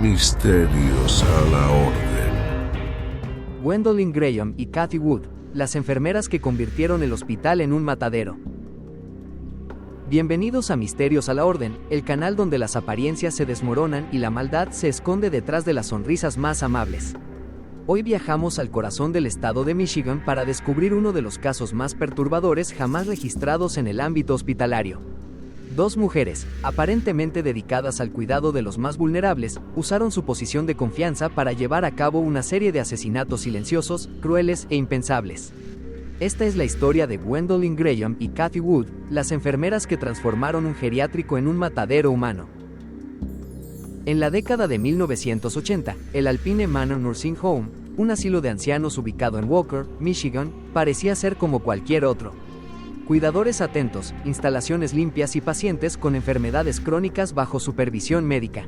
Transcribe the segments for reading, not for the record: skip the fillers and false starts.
Misterios a la Orden. Gwendolyn Graham y Kathy Wood, las enfermeras que convirtieron el hospital en un matadero. Bienvenidos a Misterios a la Orden, el canal donde las apariencias se desmoronan y la maldad se esconde detrás de las sonrisas más amables. Hoy viajamos al corazón del estado de Michigan para descubrir uno de los casos más perturbadores jamás registrados en el ámbito hospitalario. Dos mujeres, aparentemente dedicadas al cuidado de los más vulnerables, usaron su posición de confianza para llevar a cabo una serie de asesinatos silenciosos, crueles e impensables. Esta es la historia de Gwendolyn Graham y Kathy Wood, las enfermeras que transformaron un geriátrico en un matadero humano. En la década de 1980, el Alpine Manor Nursing Home, un asilo de ancianos ubicado en Walker, Michigan, parecía ser como cualquier otro. Cuidadores atentos, instalaciones limpias y pacientes con enfermedades crónicas bajo supervisión médica.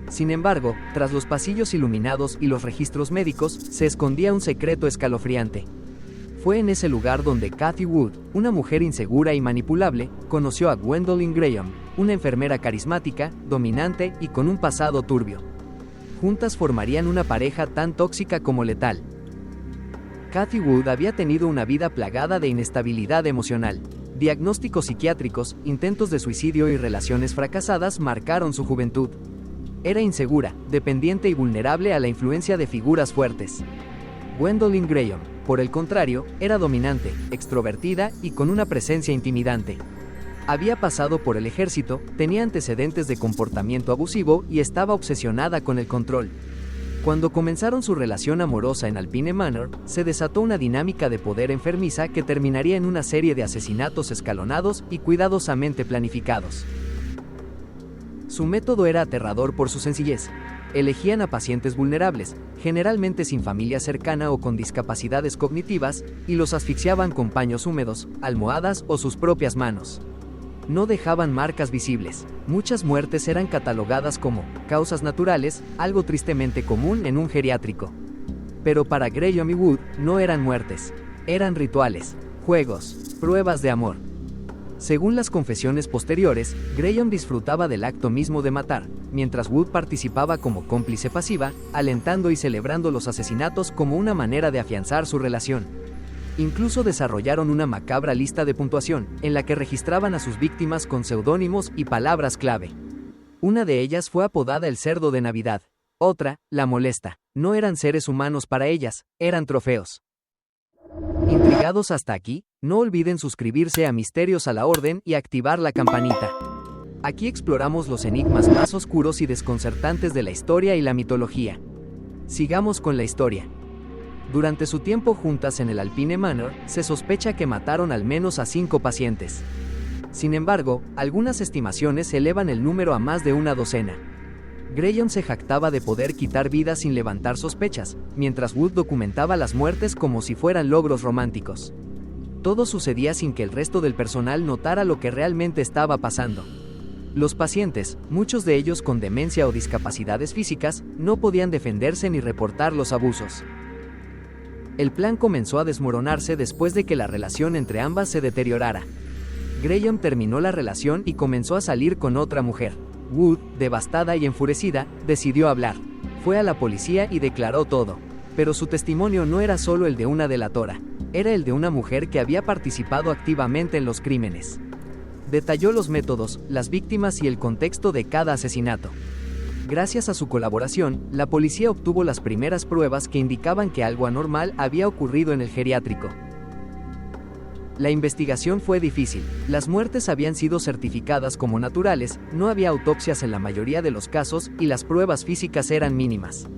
Sin embargo, tras los pasillos iluminados y los registros médicos, se escondía un secreto escalofriante. Fue en ese lugar donde Kathy Wood, una mujer insegura y manipulable, conoció a Gwendolyn Graham, una enfermera carismática, dominante y con un pasado turbio. Juntas formarían una pareja tan tóxica como letal. Kathy Wood había tenido una vida plagada de inestabilidad emocional. Diagnósticos psiquiátricos, intentos de suicidio y relaciones fracasadas marcaron su juventud. Era insegura, dependiente y vulnerable a la influencia de figuras fuertes. Gwendolyn Graham, por el contrario, era dominante, extrovertida y con una presencia intimidante. Había pasado por el ejército, tenía antecedentes de comportamiento abusivo y estaba obsesionada con el control. Cuando comenzaron su relación amorosa en Alpine Manor, se desató una dinámica de poder enfermiza que terminaría en una serie de asesinatos escalonados y cuidadosamente planificados. Su método era aterrador por su sencillez. Elegían a pacientes vulnerables, generalmente sin familia cercana o con discapacidades cognitivas, y los asfixiaban con paños húmedos, almohadas o sus propias manos. No dejaban marcas visibles. Muchas muertes eran catalogadas como causas naturales, algo tristemente común en un geriátrico. Pero para Graham y Wood no eran muertes, eran rituales, juegos, pruebas de amor. Según las confesiones posteriores, Graham disfrutaba del acto mismo de matar, mientras Wood participaba como cómplice pasiva, alentando y celebrando los asesinatos como una manera de afianzar su relación. Incluso desarrollaron una macabra lista de puntuación, en la que registraban a sus víctimas con seudónimos y palabras clave. Una de ellas fue apodada el cerdo de Navidad. Otra, la molesta. No eran seres humanos para ellas, eran trofeos. ¿Intrigados hasta aquí? No olviden suscribirse a Misterios a la Orden y activar la campanita. Aquí exploramos los enigmas más oscuros y desconcertantes de la historia y la mitología. Sigamos con la historia. Durante su tiempo juntas en el Alpine Manor, se sospecha que mataron al menos a 5 pacientes. Sin embargo, algunas estimaciones elevan el número a más de una docena. Graham se jactaba de poder quitar vidas sin levantar sospechas, mientras Wood documentaba las muertes como si fueran logros románticos. Todo sucedía sin que el resto del personal notara lo que realmente estaba pasando. Los pacientes, muchos de ellos con demencia o discapacidades físicas, no podían defenderse ni reportar los abusos. El plan comenzó a desmoronarse después de que la relación entre ambas se deteriorara. Graham terminó la relación y comenzó a salir con otra mujer. Wood, devastada y enfurecida, decidió hablar. Fue a la policía y declaró todo. Pero su testimonio no era solo el de una delatora, era el de una mujer que había participado activamente en los crímenes. Detalló los métodos, las víctimas y el contexto de cada asesinato. Gracias a su colaboración, la policía obtuvo las primeras pruebas que indicaban que algo anormal había ocurrido en el geriátrico. La investigación fue difícil. Las muertes habían sido certificadas como naturales, no había autopsias en la mayoría de los casos y las pruebas físicas eran mínimas.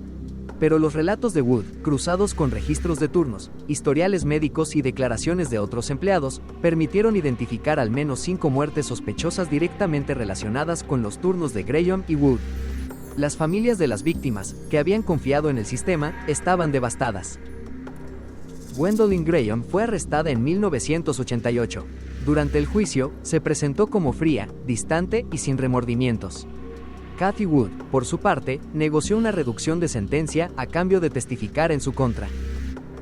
Pero los relatos de Wood, cruzados con registros de turnos, historiales médicos y declaraciones de otros empleados, permitieron identificar al menos 5 muertes sospechosas directamente relacionadas con los turnos de Graham y Wood. Las familias de las víctimas, que habían confiado en el sistema, estaban devastadas. Gwendolyn Graham fue arrestada en 1988. Durante el juicio, se presentó como fría, distante y sin remordimientos. Kathy Wood, por su parte, negoció una reducción de sentencia a cambio de testificar en su contra.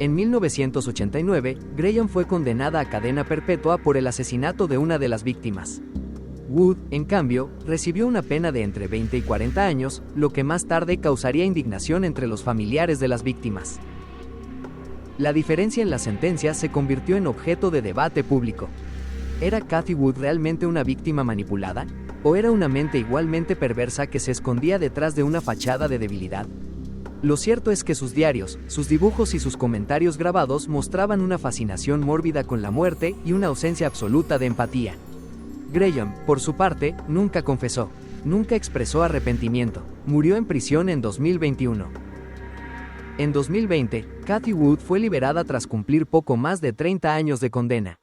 En 1989, Graham fue condenada a cadena perpetua por el asesinato de una de las víctimas. Wood, en cambio, recibió una pena de entre 20 y 40 años, lo que más tarde causaría indignación entre los familiares de las víctimas. La diferencia en las sentencias se convirtió en objeto de debate público. ¿Era Cathy Wood realmente una víctima manipulada? ¿O era una mente igualmente perversa que se escondía detrás de una fachada de debilidad? Lo cierto es que sus diarios, sus dibujos y sus comentarios grabados mostraban una fascinación mórbida con la muerte y una ausencia absoluta de empatía. Graham, por su parte, nunca confesó, nunca expresó arrepentimiento, murió en prisión en 2021. En 2020, Cathy Wood fue liberada tras cumplir poco más de 30 años de condena.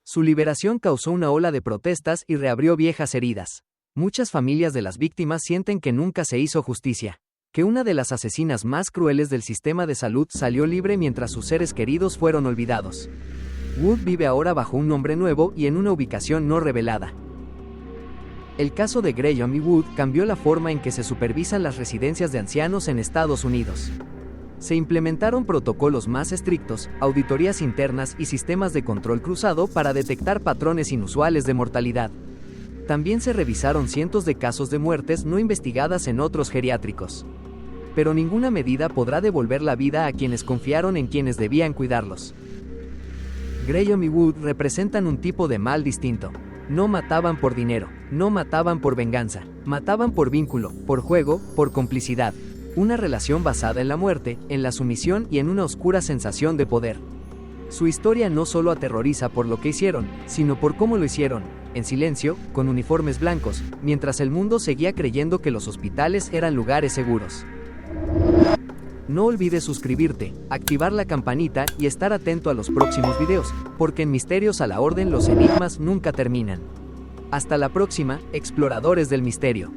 Su liberación causó una ola de protestas y reabrió viejas heridas. Muchas familias de las víctimas sienten que nunca se hizo justicia, que una de las asesinas más crueles del sistema de salud salió libre mientras sus seres queridos fueron olvidados. Wood vive ahora bajo un nombre nuevo y en una ubicación no revelada. El caso de Graham y Wood cambió la forma en que se supervisan las residencias de ancianos en Estados Unidos. Se implementaron protocolos más estrictos, auditorías internas y sistemas de control cruzado para detectar patrones inusuales de mortalidad. También se revisaron cientos de casos de muertes no investigadas en otros geriátricos. Pero ninguna medida podrá devolver la vida a quienes confiaron en quienes debían cuidarlos. Graham y Wood representan un tipo de mal distinto. No mataban por dinero, no mataban por venganza, mataban por vínculo, por juego, por complicidad. Una relación basada en la muerte, en la sumisión y en una oscura sensación de poder. Su historia no solo aterroriza por lo que hicieron, sino por cómo lo hicieron, en silencio, con uniformes blancos, mientras el mundo seguía creyendo que los hospitales eran lugares seguros. No olvides suscribirte, activar la campanita y estar atento a los próximos videos, porque en Misterios a la Orden los enigmas nunca terminan. Hasta la próxima, exploradores del misterio.